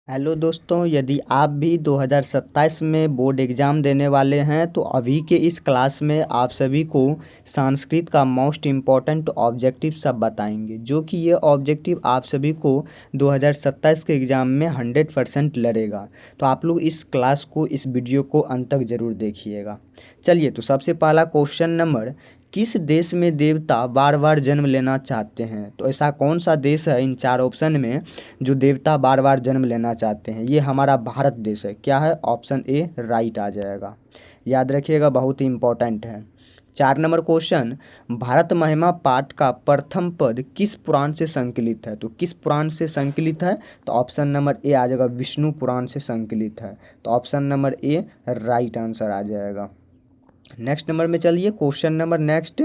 Hello दोस्तों, यदि आप भी 2027 में बोर्ड एग्ज़ाम देने वाले हैं तो अभी के इस क्लास में आप सभी को संस्कृत का मोस्ट इम्पॉर्टेंट ऑब्जेक्टिव सब बताएंगे, जो कि ये ऑब्जेक्टिव आप सभी को 2027 के एग्ज़ाम में 100% लड़ेगा। तो आप लोग इस क्लास को, इस वीडियो को अंत तक ज़रूर देखिएगा। चलिए, तो सबसे पहला क्वेश्चन नंबर, किस देश में देवता बार बार जन्म लेना चाहते हैं? तो ऐसा कौन सा देश है इन चार ऑप्शन में जो देवता बार बार जन्म लेना चाहते हैं? ये हमारा भारत देश है। क्या है? ऑप्शन ए राइट आ जाएगा। याद रखिएगा, बहुत ही इंपॉर्टेंट है। 4 नंबर क्वेश्चन, भारत महिमा पाठ का प्रथम पद किस पुराण से संकलित है? तो किस पुराण से संकलित है? तो ऑप्शन नंबर ए आ जाएगा, विष्णु पुराण से संकलित है। तो option number A right answer आ जाएगा। नेक्स्ट नंबर में चलिए, क्वेश्चन नंबर नेक्स्ट,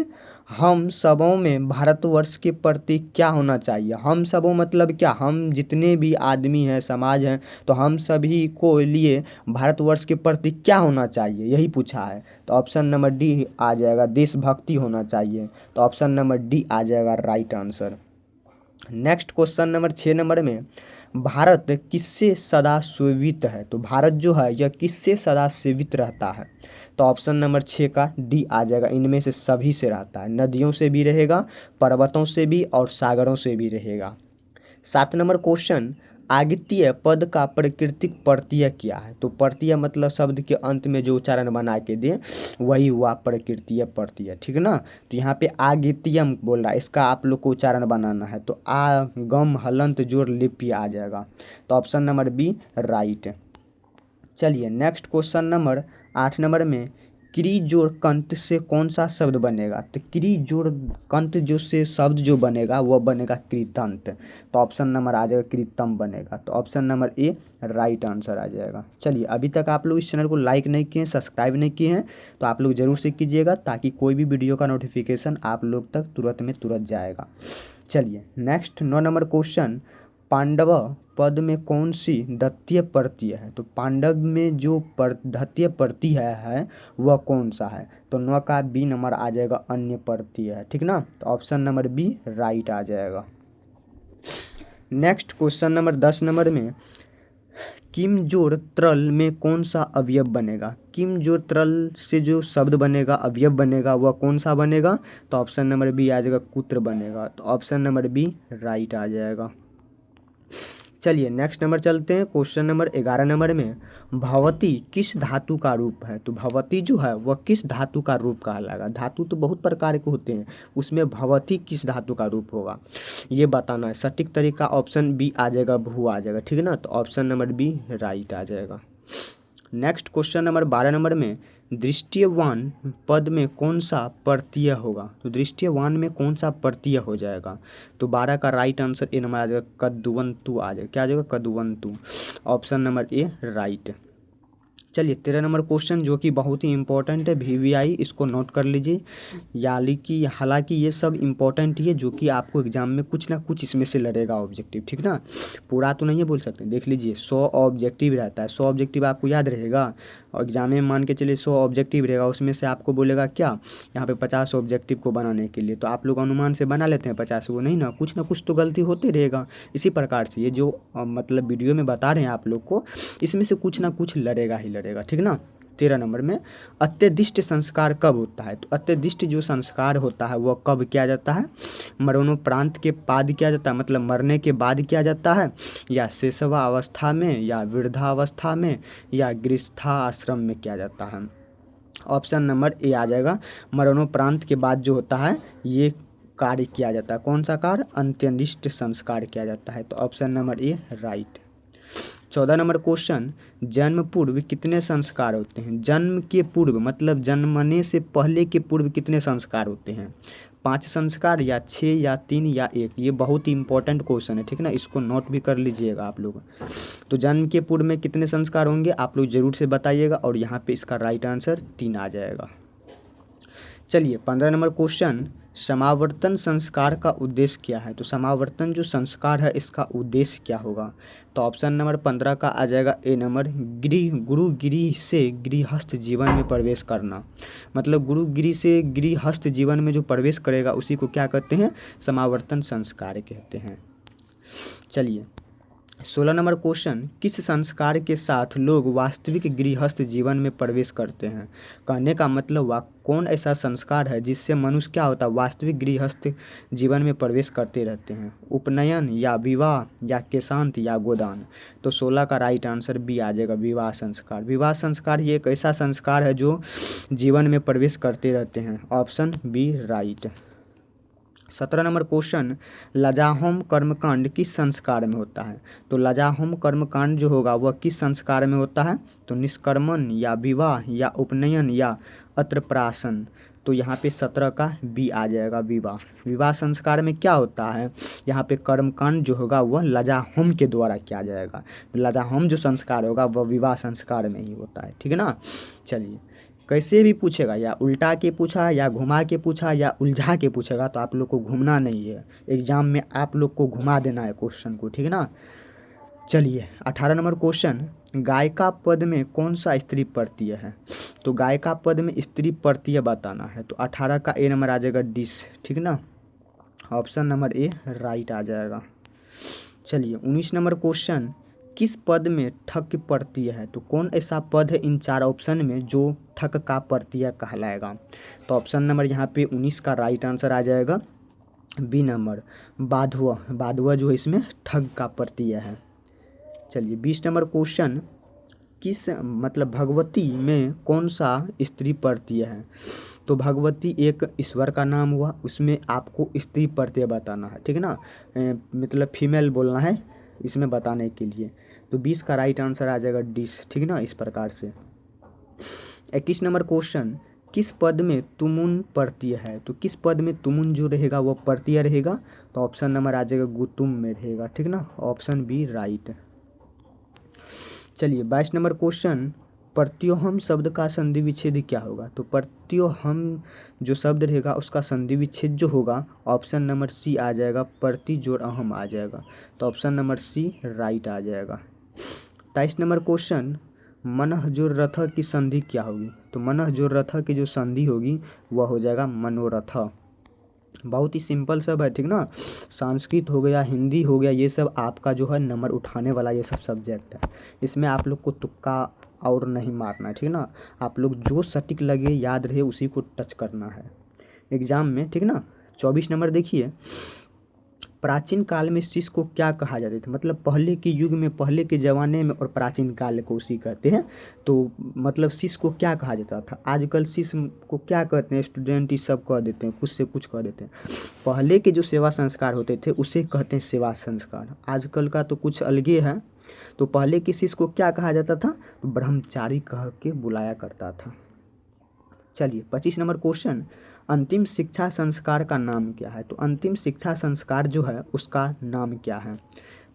हम सबों में भारतवर्ष के प्रति क्या होना चाहिए? हम सबों मतलब क्या? हम जितने भी आदमी हैं, समाज हैं, तो हम सभी को लिए भारतवर्ष के प्रति क्या होना चाहिए, यही पूछा है। तो ऑप्शन नंबर डी आ जाएगा, देशभक्ति होना चाहिए। तो ऑप्शन नंबर डी आ जाएगा right answer. Next question number 6 number में, भारत किससे सदा सेवित है? तो भारत जो है यह किससे सदा सेवित रहता है? तो ऑप्शन नंबर 6 का डी आ जाएगा, इनमें से सभी से रहता है। नदियों से भी रहेगा, पर्वतों से भी और सागरों से भी रहेगा। 7 नंबर क्वेश्चन, आगितीय पद का प्राकृतिक प्रत्यय क्या है? तो प्रत्यय मतलब शब्द के अंत में जो उच्चारण बना के दे, वही हुआ प्राकृतिक प्रत्यय। ठीक ना? तो यहाँ पे आगितीयम बोल रहा है, इसका आप लोग को उच्चारण बनाना है। तो आ गम हलंत जोर लिपि आ जाएगा। तो ऑप्शन नंबर बी राइट। चलिए, नेक्स्ट क्वेश्चन नंबर 8 नंबर में, क्री जोड़ कंत से कौन सा शब्द बनेगा? तो क्री जोड़ कंत जो से शब्द जो बनेगा वह बनेगा कृतंत। तो ऑप्शन नंबर आ जाएगा कृतम बनेगा। तो option number A right answer आ जाएगा। चलिए, अभी तक आप लोग इस चैनल को लाइक नहीं किए हैं, सब्सक्राइब नहीं किए हैं, तो आप लोग ज़रूर से कीजिएगा, ताकि कोई भी वीडियो का नोटिफिकेशन आप लोग तक तुरंत में तुरंत जाएगा। चलिए, नेक्स्ट 9 नंबर क्वेश्चन, पांडव पद में कौन सी द्वितीय प्रत्यय है? तो पांडव में जो द्वितीय प्रत्यय है वह कौन सा है? तो 9 का बी नंबर आ जाएगा, अन्य प्रत्यय है। ठीक ना? तो ऑप्शन नंबर बी राइट आ जाएगा। नेक्स्ट क्वेश्चन नंबर 10 नंबर में, किम जोड़ त्रल में कौन सा अवयव बनेगा? किम जोड़ त्रल से जो शब्द बनेगा, अवयव बनेगा, वह कौन सा बनेगा? तो ऑप्शन नंबर बी आ जाएगा, कुत्र बनेगा। तो ऑप्शन नंबर बी राइट आ जाएगा। चलिए, नेक्स्ट नंबर चलते हैं, क्वेश्चन नंबर 11 नंबर में, भवती किस धातु का रूप है? तो भवती जो है वह किस धातु का रूप कहलाएगा? धातु तो बहुत प्रकार के होते हैं, उसमें भवती किस धातु का रूप होगा, ये बताना है। सटीक तरीका ऑप्शन बी आ जाएगा, भू आ जाएगा। ठीक है ना? तो ऑप्शन नंबर बी राइट आ जाएगा। नेक्स्ट क्वेश्चन नंबर 12 नंबर में, दृष्टियवान पद में कौन सा प्रत्यय होगा? तो दृष्टियवान में कौन सा प्रत्यय हो जाएगा? तो 12 का राइट आंसर ए नंबर आ जाएगा, कद्वंतु आ जाएगा। क्या आ जाएगा? कद्वंतु। Option number A right. चलिए, 13 नंबर क्वेश्चन, जो कि बहुत ही इंपॉर्टेंट है, वीवीआई, इसको नोट कर लीजिए। हालांकि ये सब इंपॉर्टेंट ही है, जो कि आपको एग्जाम में कुछ ना कुछ इसमें से लड़ेगा ऑब्जेक्टिव। ठीक ना? पूरा तो नहीं बोल सकते। देख लीजिए, 100 ऑब्जेक्टिव रहता है। 100 ऑब्जेक्टिव आपको याद रहेगा, और एग्जाम में मान के चलिए 100 ऑब्जेक्टिव रहेगा, उसमें से आपको बोलेगा क्या, यहाँ पे 50 ऑब्जेक्टिव को बनाने के लिए, तो आप लोग अनुमान से बना लेते हैं 50 को, नहीं ना कुछ तो गलती होते रहेगा। इसी प्रकार से ये जो मतलब वीडियो में बता रहे हैं आप लोग को, इसमें से कुछ ना कुछ लड़ेगा ही लड़ेगा। ठीक ना? 13 नंबर में, अत्यदिष्ट संस्कार कब होता है? तो अत्यदिष्ट जो संस्कार होता है वह कब किया जाता है? मरणोपरांत के बाद किया जाता है, मतलब मरने के बाद किया जाता है, या शैशवा अवस्था में, या वृद्धावस्था में, या गृहस्था आश्रम में किया जाता है? ऑप्शन नंबर ए आ जाएगा, मरणोपरांत के बाद जो होता है ये कार्य किया जाता है। कौन सा कार्य? अंत्यनिष्ठ संस्कार किया जाता है। तो option number A right. 14 number question, जन्म पूर्व कितने संस्कार होते हैं? जन्म के पूर्व मतलब जन्मने से पहले के पूर्व कितने संस्कार होते हैं? 5 संस्कार, या 6, या 3, या 1? ये बहुत ही इंपॉर्टेंट क्वेश्चन है। ठीक ना? इसको नोट भी कर लीजिएगा आप लोग। तो जन्म के पूर्व में कितने संस्कार होंगे आप लोग जरूर से बताइएगा, और यहाँ पे इसका राइट आंसर 3 आ जाएगा। चलिए, 15 नंबर क्वेश्चन, समावर्तन संस्कार का उद्देश्य क्या है? तो समावर्तन जो संस्कार है इसका उद्देश्य क्या होगा? तो ऑप्शन नंबर 15 का आ जाएगा ए नंबर, गुरुगिरी से गृहस्थ जीवन में प्रवेश करना। मतलब गुरुगिरी से गृहस्थ जीवन में जो प्रवेश करेगा उसी को क्या कहते हैं? समावर्तन संस्कार कहते हैं। चलिए, 16 नंबर क्वेश्चन, किस संस्कार के साथ लोग वास्तविक गृहस्थ जीवन में प्रवेश करते हैं? कहने का मतलब हुआ कौन ऐसा संस्कार है जिससे मनुष्य क्या होता है, वास्तविक गृहस्थ जीवन में प्रवेश करते रहते हैं? उपनयन या विवाह या केशांत या गोदान? तो 16 का राइट आंसर बी आ जाएगा, विवाह संस्कार। विवाह संस्कार ये एक ऐसा संस्कार है जो जीवन में प्रवेश करते रहते हैं। Option B right. 17 number question, लजाहोम कर्मकांड किस संस्कार में होता है? तो लजाहोम कर्मकांड जो होगा वह किस संस्कार में होता है? तो निष्कर्मण या विवाह या उपनयन या अत्रप्राशन? तो यहाँ पे 17 का बी आ जाएगा, विवाह। विवाह संस्कार में क्या होता है, यहाँ पे कर्मकांड जो होगा वह लजाहोम के द्वारा किया जाएगा। लजाहोम जो संस्कार होगा वह विवाह संस्कार में ही होता है, ठीक है ना। चलिए, कैसे भी पूछेगा, या उल्टा के पूछा या घुमा के पूछा या उलझा के पूछेगा, तो आप लोग को घूमना नहीं है। एग्जाम में आप लोग को घुमा देना है क्वेश्चन को, ठीक है ना। चलिए, 18 नंबर क्वेश्चन, गायिका पद में कौन सा स्त्री प्रत्यय है? तो गायिका पद में स्त्री प्रत्यय बताना है। तो 18 का ए नंबर आ जाएगा, डिस, ठीक ना। ऑप्शन नंबर ए राइट आ जाएगा। चलिए, 19 नंबर क्वेश्चन, किस पद में ठक प्रत्यय है? तो कौन ऐसा पद है इन 4 ऑप्शन में जो ठक का प्रत्यय कहलाएगा? तो ऑप्शन नंबर यहाँ पे 19 का राइट आंसर आ जाएगा, बी नंबर, बाधुआ। बाधुआ जो है इसमें ठग का प्रत्यय है। चलिए, 20 नंबर क्वेश्चन, किस मतलब भगवती में कौन सा स्त्री प्रत्यय है? तो भगवती एक ईश्वर का नाम हुआ, उसमें आपको स्त्री प्रत्यय बताना है, ठीक है ना। मतलब फीमेल बोलना है इसमें बताने के लिए। तो 20 का राइट आंसर आ जाएगा, डिस, ठीक ना, इस प्रकार से। 21 नंबर क्वेश्चन, किस पद में तुमुन प्रत्यय है? तो किस पद में तुमुन जो रहेगा वो प्रत्यय रहेगा? तो ऑप्शन नंबर आ जाएगा, गुतुम में रहेगा, ठीक ना। Option B right. चलिए, 22 नंबर क्वेश्चन, प्रत्योहम शब्द का संधि विच्छेद क्या होगा? तो प्रत्योहम जो शब्द रहेगा उसका संधि विच्छेद जो होगा, ऑप्शन नंबर सी आ जाएगा, प्रति जोड़ अहम आ जाएगा। तो ऑप्शन नंबर सी राइट आ जाएगा। 23 नंबर क्वेश्चन, मनः जो रथ की संधि क्या होगी? तो मनः जो रथ की जो संधि होगी वह हो जाएगा मनोरथ। बहुत ही सिंपल सब है, ठीक ना। संस्कृत हो गया, हिंदी हो गया, ये सब आपका जो है नंबर उठाने वाला ये सब सब्जेक्ट है। इसमें आप लोग को तुक्का और नहीं मारना है, ठीक ना। आप लोग जो सटीक लगे याद रहे उसी को टच करना है एग्जाम में, ठीक ना। 24 नंबर देखिए, प्राचीन काल में शिष्य को क्या कहा जाता था? मतलब पहले के युग में, पहले के ज़माने में और प्राचीन काल को उसी कहते हैं। तो मतलब शिष्य को क्या कहा जाता था? आजकल शिष्य को क्या कहते हैं, स्टूडेंट, ये सब कह देते हैं, कुछ से कुछ कह देते हैं। पहले के जो सेवा संस्कार होते थे उसे कहते हैं सेवा संस्कार। आजकल का तो कुछ अलगे है। तो पहले के शिष्य को क्या कहा जाता था? तो ब्रह्मचारी कह के बुलाया करता था। चलिए, 25 नंबर क्वेश्चन, अंतिम शिक्षा संस्कार का नाम क्या है? तो अंतिम शिक्षा संस्कार जो है उसका नाम क्या है?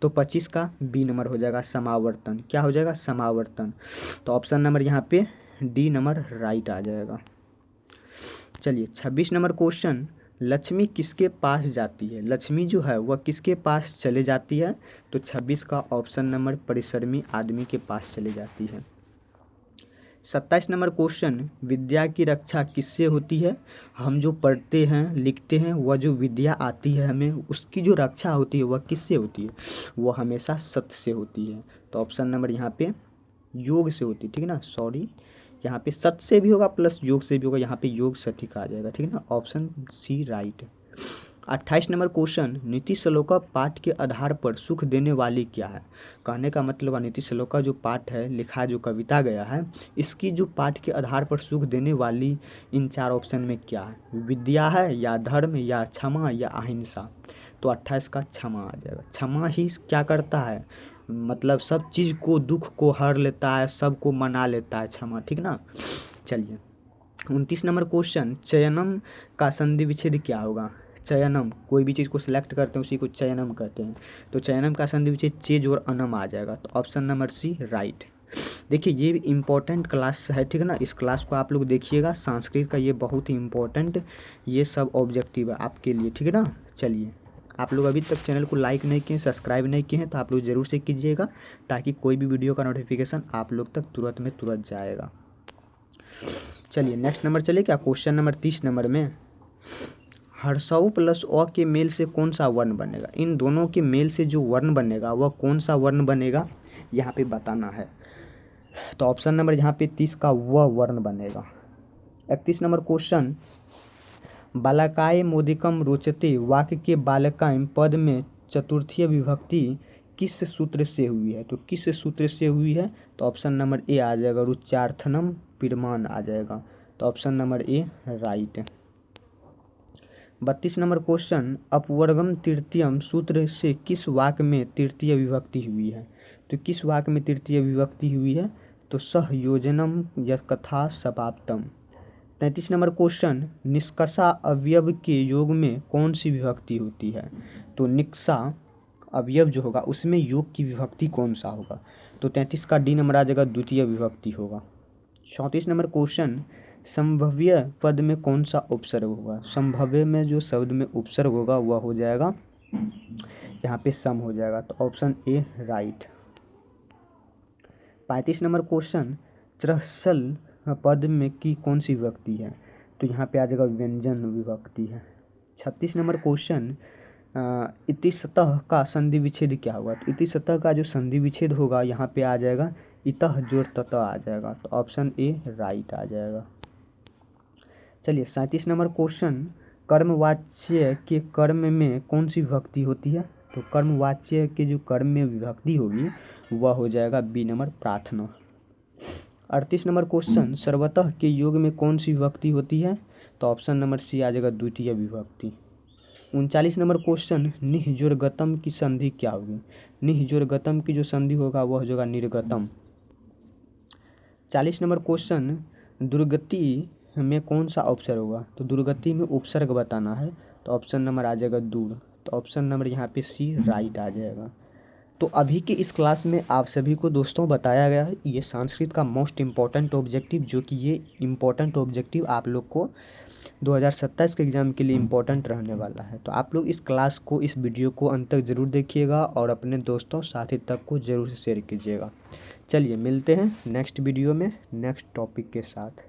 तो 25 का बी नंबर हो जाएगा, समावर्तन। क्या हो जाएगा? समावर्तन। तो ऑप्शन नंबर यहाँ पे डी नंबर राइट आ जाएगा। चलिए, 26 नंबर क्वेश्चन, लक्ष्मी किसके पास जाती है? लक्ष्मी जो है वह किसके पास चले जाती है? तो 26 का ऑप्शन नंबर परिश्रमी आदमी के पास चले जाती है। 27 नंबर क्वेश्चन, विद्या की रक्षा किससे होती है? हम जो पढ़ते हैं लिखते हैं वह जो विद्या आती है हमें, उसकी जो रक्षा होती है वह किससे होती है? वह हमेशा सत्य से होती है। तो ऑप्शन नंबर यहाँ पे योग से होती है, ठीक है ना। सॉरी, यहाँ पे सत्य से भी होगा प्लस योग से भी होगा, यहाँ पे योग सटीक आ जाएगा, ठीक है ना। Option C right. 28 number question, नीति श्लोका पाठ के आधार पर सुख देने वाली क्या है? कहने का मतलब नीति श्लोका जो पाठ है, लिखा जो कविता गया है, इसकी जो पाठ के आधार पर सुख देने वाली इन 4 ऑप्शन में क्या है? विद्या है या धर्म या क्षमा या अहिंसा? तो 28 का क्षमा आ जाएगा। क्षमा ही क्या करता है, मतलब सब चीज़ को, दुख को हर लेता है, सबको मना लेता है क्षमा, ठीक ना। चलिए, 29 नंबर क्वेश्चन, चयनम का संधि विच्छेद क्या होगा? चयनम, कोई भी चीज़ को सिलेक्ट करते हैं उसी को चयनम कहते हैं। तो चयनम का संधि विच्छेद चेज और अनम आ जाएगा। तो ऑप्शन नंबर सी राइट। देखिए, ये इम्पोर्टेंट क्लास है, ठीक है ना। इस क्लास को आप लोग देखिएगा, संस्कृत का ये बहुत ही इम्पोर्टेंट ये सब ऑब्जेक्टिव है आपके लिए, ठीक है ना। चलिए, आप लोग अभी तक चैनल को लाइक नहीं किए, सब्सक्राइब नहीं किए हैं तो आप लोग ज़रूर से कीजिएगा, ताकि कोई भी वीडियो का नोटिफिकेशन आप लोग तक तुरंत में तुरंत जाएगा। चलिए, नेक्स्ट नंबर चले क्या, क्वेश्चन नंबर 30 नंबर में, हर्षऊ प्लस अ के मेल से कौन सा वर्ण बनेगा, इन दोनों के मेल से जो वर्ण बनेगा वह कौन सा वर्ण बनेगा यहाँ पे बताना है। तो ऑप्शन नंबर यहाँ पे 30 का वह वर्ण बनेगा। 31 नंबर क्वेश्चन, बालकाय मोदिकम रोचते वाक्य के बालकाय पद में चतुर्थीय विभक्ति किस सूत्र से हुई है, तो किस सूत्र से हुई है, तो ऑप्शन नंबर ए आ जाएगा, रुचार्थनम पिरमान आ जाएगा। तो ऑप्शन नंबर ए राइट है। 32 नंबर क्वेश्चन, अपवर्गम तृतीयम सूत्र से किस वाक्य में तृतीय विभक्ति हुई है, तो किस वाक्य में तृतीय विभक्ति हुई है, तो सहयोजनम यथाकथा समाप्तम। 33 नंबर क्वेश्चन, निष्कषा अवयव के योग में कौन सी विभक्ति होती है, तो निष्कषा अवयव जो होगा उसमें योग की विभक्ति कौन सा होगा, तो 33 का डी नंबर आ जाएगा, द्वितीय विभक्ति होगा। 34 नंबर क्वेश्चन, संभव्य पद में कौन सा उपसर्ग होगा, संभव्य में जो शब्द में उपसर्ग होगा वह हो जाएगा यहाँ पे सम हो जाएगा। तो option A right. 35 number question, त्रसल पद में की कौन सी विभक्ति है, तो यहाँ पे आ जाएगा व्यंजन विभक्ति है। 36 नंबर क्वेश्चन, इतिसतः का संधि विच्छेद क्या होगा, तो इतिसतः का जो संधि विच्छेद होगा यहाँ पे आ जाएगा इतः जोड़ ततः आ जाएगा। तो ऑप्शन ए राइट आ जाएगा। चलिए 37 नंबर क्वेश्चन, कर्मवाच्य के कर्म में कौन सी विभक्ति होती है, तो कर्मवाच्य के जो कर्म में विभक्ति होगी वह हो जाएगा बी नंबर प्रार्थना। 38 नंबर क्वेश्चन, सर्वतः के योग में कौन सी विभक्ति होती है, तो ऑप्शन नंबर सी आ जाएगा द्वितीय विभक्ति। 39 नंबर क्वेश्चन, निःजोरगतम की संधि क्या होगी, निःजोरगतम की जो संधि होगा वह हो जाएगा निर्गतम। 40 नंबर क्वेश्चन, दुर्गति में कौन सा उपसर्ग होगा, तो दुर्गति में उपसर्ग बताना है, तो ऑप्शन नंबर आ जाएगा दूर। तो ऑप्शन नंबर यहाँ पे सी राइट आ जाएगा। तो अभी के इस क्लास में आप सभी को दोस्तों बताया गया है ये संस्कृत का मोस्ट इम्पॉर्टेंट ऑब्जेक्टिव, जो कि ये इम्पॉर्टेंट ऑब्जेक्टिव आप लोग को 2027 के एग्ज़ाम के लिए इम्पोर्टेंट रहने वाला है। तो आप लोग इस क्लास को, इस वीडियो को अंत तक ज़रूर देखिएगा और अपने दोस्तों साथी तक को ज़रूर शेयर कीजिएगा। चलिए मिलते हैं नेक्स्ट वीडियो में नेक्स्ट टॉपिक के साथ।